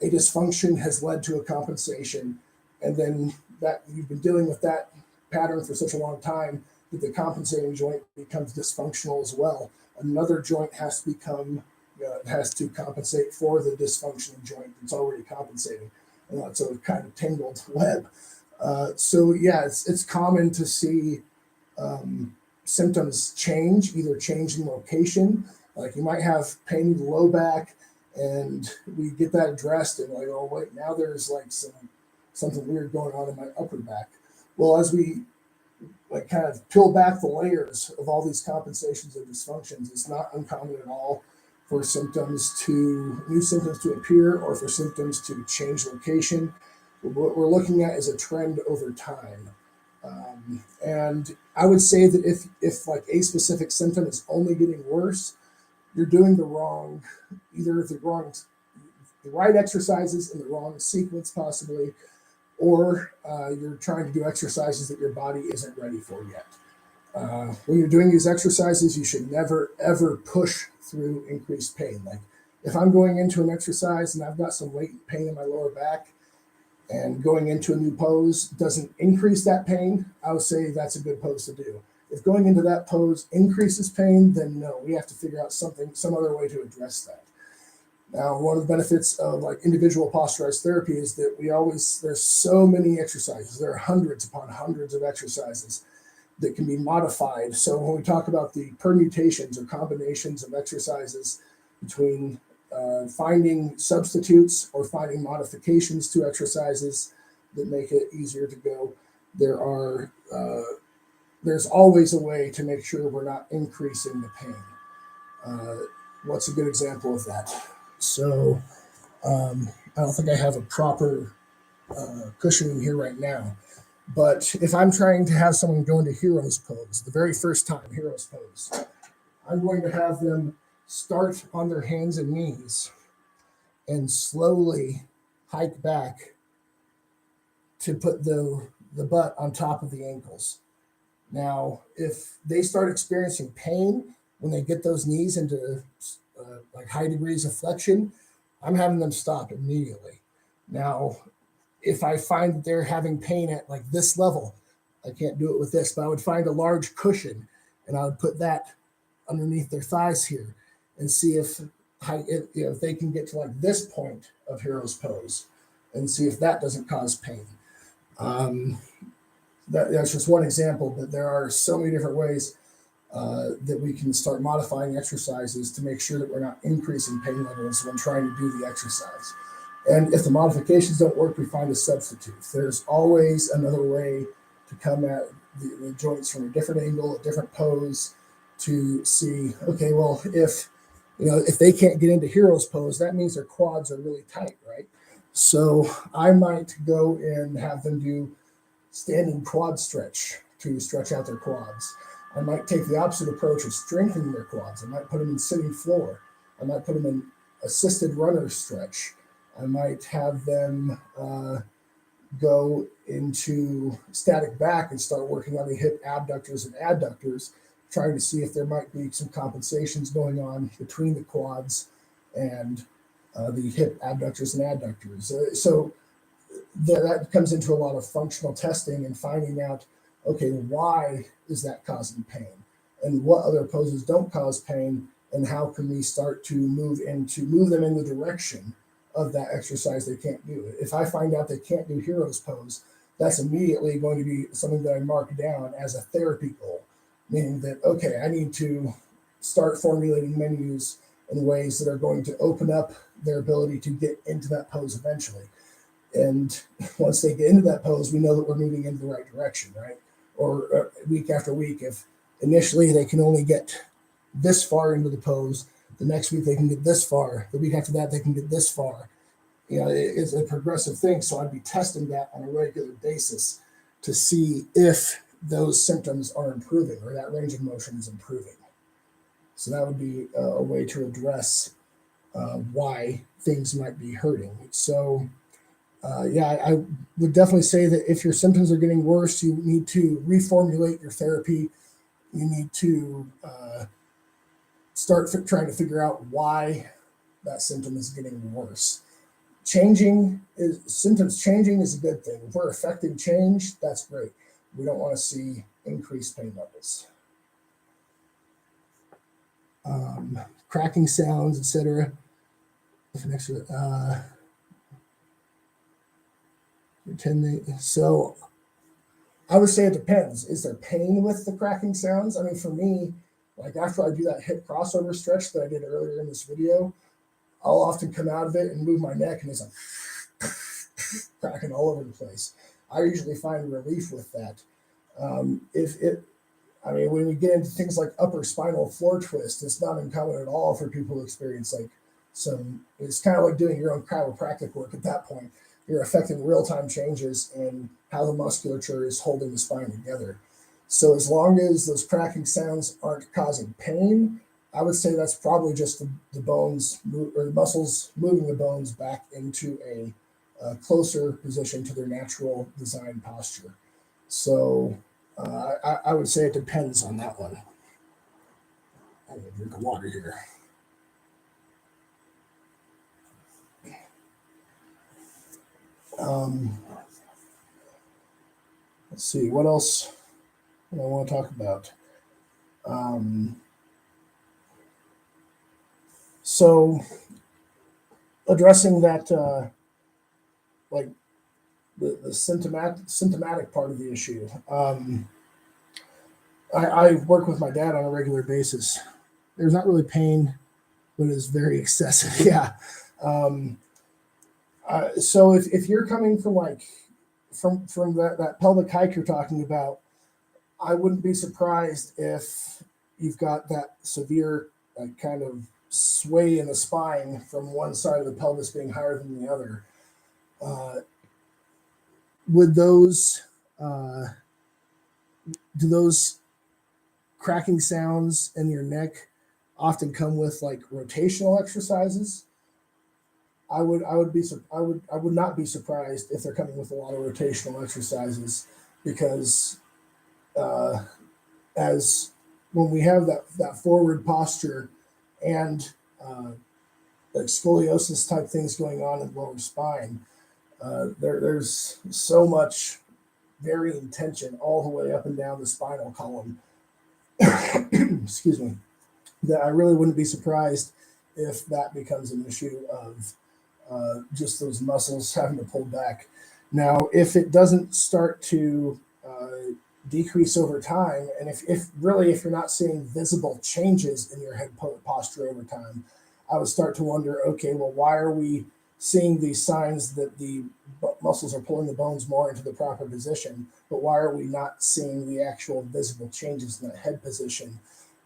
a dysfunction has led to a compensation, and then that you've been dealing with that pattern for such a long time that the compensating joint becomes dysfunctional as well, another joint has to compensate for the dysfunctioning joint that's already compensating. And it's a kind of tangled web. So yeah, it's common to see symptoms change, either change in location. Like you might have pain in the low back, and we get that addressed, and like, oh wait, now there's like something weird going on in my upper back. Well, as we like kind of peel back the layers of all these compensations of dysfunctions, it's not uncommon at all for new symptoms to appear, or for symptoms to change location. What we're looking at is a trend over time. And I would say that if like a specific symptom is only getting worse, you're doing the right exercises in the wrong sequence possibly, or you're trying to do exercises that your body isn't ready for yet. When you're doing these exercises, you should never, ever push through increased pain. Like if I'm going into an exercise and I've got some latent pain in my lower back, and going into a new pose doesn't increase that pain, I would say that's a good pose to do. If going into that pose increases pain, then no, we have to figure out some other way to address that. Now, one of the benefits of like individual posturized therapy is that there's so many exercises. There are hundreds upon hundreds of exercises that can be modified. So when we talk about the permutations or combinations of exercises between finding substitutes or finding modifications to exercises that make it easier to go, there's always a way to make sure we're not increasing the pain. What's a good example of that? So I don't think I have a proper cushioning here right now, but if I'm trying to have someone go into hero's pose, the very first time hero's pose, I'm going to have them start on their hands and knees and slowly hike back to put the butt on top of the ankles. Now, if they start experiencing pain when they get those knees into like high degrees of flexion, I'm having them stop immediately. Now, if I find that they're having pain at like this level, I can't do it with this, but I would find a large cushion and I would put that underneath their thighs here and see if they can get to like this point of hero's pose and see if that doesn't cause pain. That's just one example, but there are so many different ways. that we can start modifying exercises to make sure that we're not increasing pain levels when trying to do the exercise. And if the modifications don't work, we find a substitute. There's always another way to come at the joints from a different angle, a different pose, to see, okay, well, if they can't get into hero's pose, that means their quads are really tight, right? So I might go and have them do standing quad stretch to stretch out their quads. I might take the opposite approach of strengthening their quads. I might put them in sitting floor. I might put them in assisted runner stretch. I might have them go into static back and start working on the hip abductors and adductors, trying to see if there might be some compensations going on between the quads and the hip abductors and adductors. So that comes into a lot of functional testing and finding out, okay, why is that causing pain? And what other poses don't cause pain? And how can we start to move them in the direction of that exercise they can't do? If I find out they can't do hero's pose, that's immediately going to be something that I mark down as a therapy goal, meaning that, okay, I need to start formulating menus in ways that are going to open up their ability to get into that pose eventually. And once they get into that pose, we know that we're moving in the right direction, right? Or week after week, if initially they can only get this far into the pose, the next week they can get this far, the week after that they can get this far. It's a progressive thing. So I'd be testing that on a regular basis to see if those symptoms are improving or that range of motion is improving. So that would be a way to address why things might be hurting. So I would definitely say that if your symptoms are getting worse, you need to reformulate your therapy. You need to start trying to figure out why that symptom is getting worse. Symptoms changing is a good thing. If we're affecting change, that's great. We don't want to see increased pain levels. Cracking sounds, etc. So I would say it depends. Is there pain with the cracking sounds? I mean, for me, like after I do that hip crossover stretch that I did earlier in this video, I'll often come out of it and move my neck and it's like cracking all over the place. I usually find relief with that. When we get into things like upper spinal floor twist, it's not uncommon at all for people to experience it's kind of like doing your own chiropractic work at that point. You're affecting real-time changes in how the musculature is holding the spine together. So as long as those cracking sounds aren't causing pain, I would say that's probably just the bones or the muscles moving the bones back into a closer position to their natural design posture. So I would say it depends on that one. I'm going to drink of water here. Let's see, what else do I want to talk about? So addressing that, the symptomatic part of the issue. I work with my dad on a regular basis. There's not really pain, but it's very excessive. Yeah. So if you're coming from that pelvic hike you're talking about, I wouldn't be surprised if you've got that severe kind of sway in the spine from one side of the pelvis being higher than the other. Would those do those cracking sounds in your neck often come with rotational exercises? I would not be surprised if they're coming with a lot of rotational exercises, because as when we have that forward posture and scoliosis type things going on in the lower spine, there's so much varying tension all the way up and down the spinal column. Excuse me. That I really wouldn't be surprised if that becomes an issue of just those muscles having to pull back. Now, if it doesn't start to decrease over time. And if really, if you're not seeing visible changes in your head posture over time, I would start to wonder, okay, well, why are we seeing these signs that the muscles are pulling the bones more into the proper position, but why are we not seeing the actual visible changes in that head position?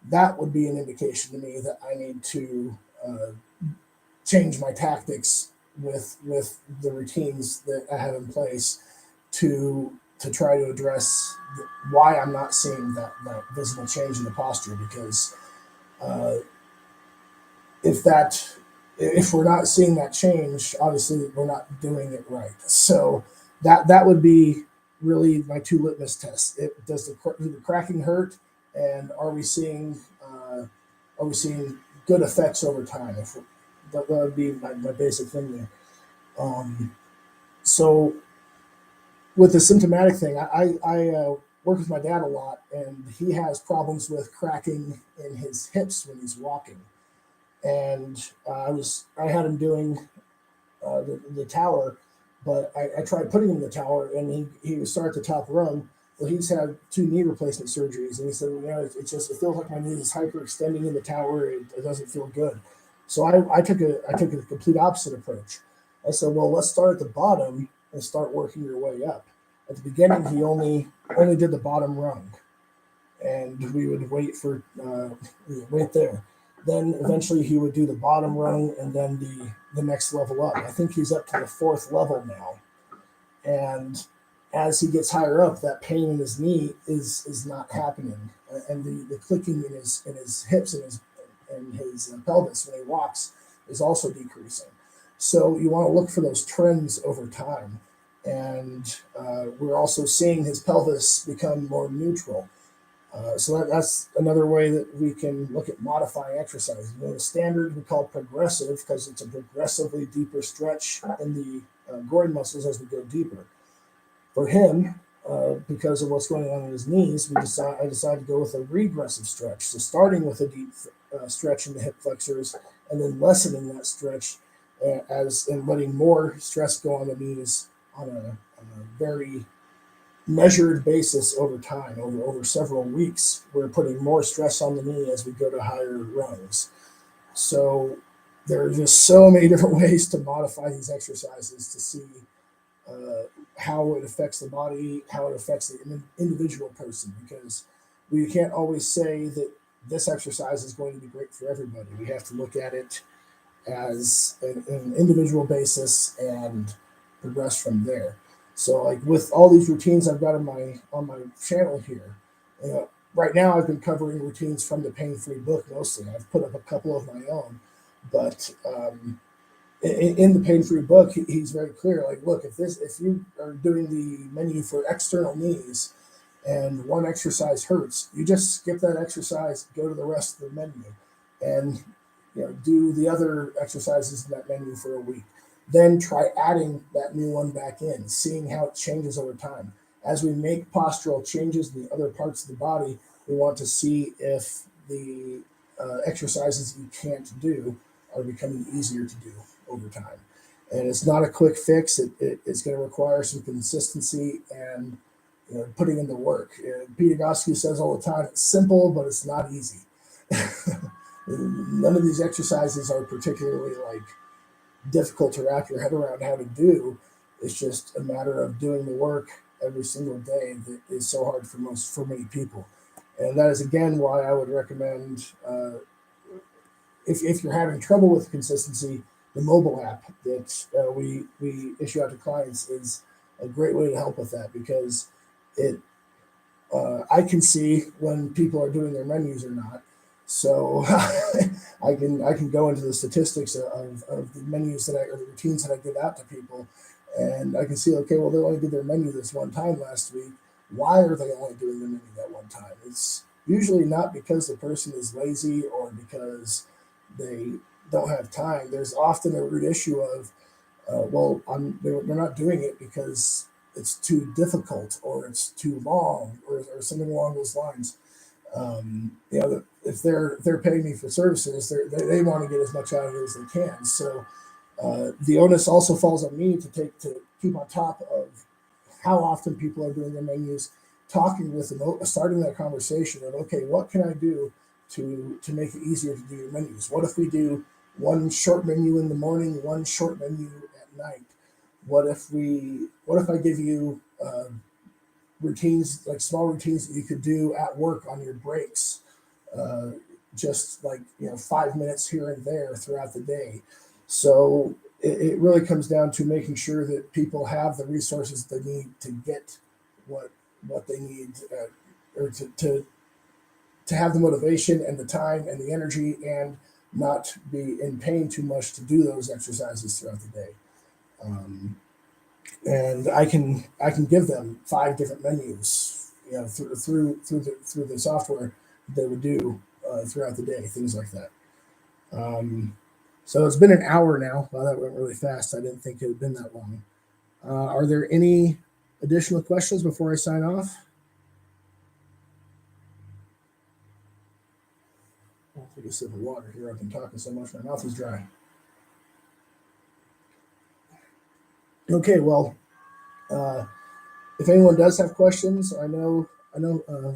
That would be an indication to me that I need to change my tactics with the routines that I have in place to try to address why I'm not seeing that visible change in the posture. Because uh, if that if we're not seeing that change, obviously we're not doing it right. So that would be really my two litmus tests. Does the cracking hurt, and are we seeing good effects over time? That would be my basic thing there. Um, so with the symptomatic thing, I work with my dad a lot, and he has problems with cracking in his hips when he's walking. And I had him doing the tower, but I tried putting him in the tower, and he would start at the top rung. Well, he's had two knee replacement surgeries, and he said, well, it feels like my knee is hyperextending in the tower. It doesn't feel good. So I took a complete opposite approach. I said, well, let's start at the bottom and start working your way up. At the beginning, he only did the bottom rung, and we would wait there. Then eventually he would do the bottom rung, and then the next level up. I think he's up to the fourth level now, and as he gets higher up, that pain in his knee is not happening, and the clicking in his hips and his pelvis when he walks is also decreasing. So you want to look for those trends over time, and we're also seeing his pelvis become more neutral. So that's another way that we can look at modifying exercise. The standard we call progressive because it's a progressively deeper stretch in the groin muscles as we go deeper. For him, because of what's going on in his knees, I decided to go with a regressive stretch. So starting with a deep stretch in the hip flexors and then lessening that stretch and letting more stress go on the knees on a very measured basis over time, over several weeks. We're putting more stress on the knee as we go to higher rungs. So there are just so many different ways to modify these exercises to see how it affects the body, how it affects the individual person, because we can't always say that this exercise is going to be great for everybody. We have to look at it as an individual basis and progress from there. So, like with all these routines I've got on my channel here, right now I've been covering routines from the Pain Free book mostly. I've put up a couple of my own, but in the Pain Free book, he's very clear. Like, look, if you are doing the menu for external knees, and one exercise hurts, you just skip that exercise, go to the rest of the menu, and do the other exercises in that menu for a week. Then try adding that new one back in, seeing how it changes over time. As we make postural changes in the other parts of the body, we want to see if the exercises you can't do are becoming easier to do over time. And it's not a quick fix. It's going to require some consistency and putting in the work. Peter Egoscue says all the time, it's simple, but it's not easy. None of these exercises are particularly difficult to wrap your head around how to do. It's just a matter of doing the work every single day that is so hard for many people. And that is again why I would recommend if you're having trouble with consistency, the mobile app that we issue out to clients is a great way to help with that, because it I can see when people are doing their menus or not. So I can go into the statistics of the menus or the routines that I give out to people, and I can see, okay, well, they only did their menu this one time last week. Why are they only doing the menu that one time? It's usually not because the person is lazy or because they don't have time. There's often a root issue of, they're not doing it because it's too difficult or it's too long or something along those lines. If they're paying me for services, they want to get as much out of it as they can. So the onus also falls on me to keep on top of how often people are doing their menus talking with them, starting that conversation of, okay, what can I do to make it easier to do your menus? What if we do one short menu in the morning, one short menu at night? What if I give you routines, like small routines that you could do at work on your breaks, uh, just like 5 minutes here and there throughout the day. So it really comes down to making sure that people have the resources they need to get what they need, or to have the motivation and the time and the energy, and not be in pain too much to do those exercises throughout the day. Um, and I can give them 5 different menus, through the software they would do throughout the day, things like that. Um, so it's been an hour now. Wow, that went really fast. I didn't think it had been that long. Are there any additional questions before I sign off? I'll take a sip of water here. I've been talking so much, my mouth is dry. Okay, well, uh, if anyone does have questions, I know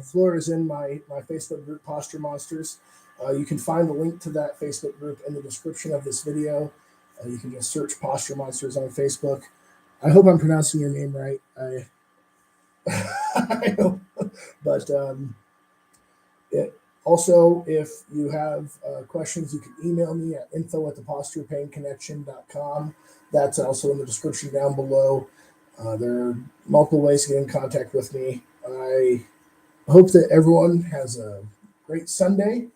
Flora is in my Facebook group, Posture Monsters. You can find the link to that Facebook group in the description of this video. You can just search Posture Monsters on Facebook. I hope I'm pronouncing your name right. I hope, but also, if you have questions, you can email me at info@theposturepainconnection.com. That's also in the description down below. There are multiple ways to get in contact with me. I hope that everyone has a great Sunday,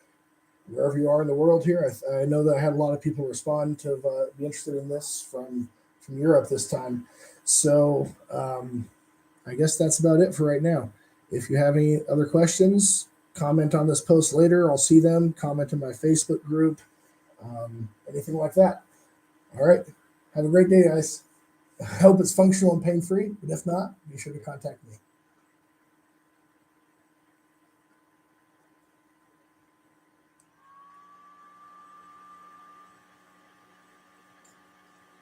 wherever you are in the world here. I know that I had a lot of people respond to be interested in this from Europe this time. So I guess that's about it for right now. If you have any other questions, comment on this post later. I'll see them. Comment in my Facebook group, anything like that. All right. Have a great day, guys. I hope it's functional and pain free, but if not, be sure to contact me.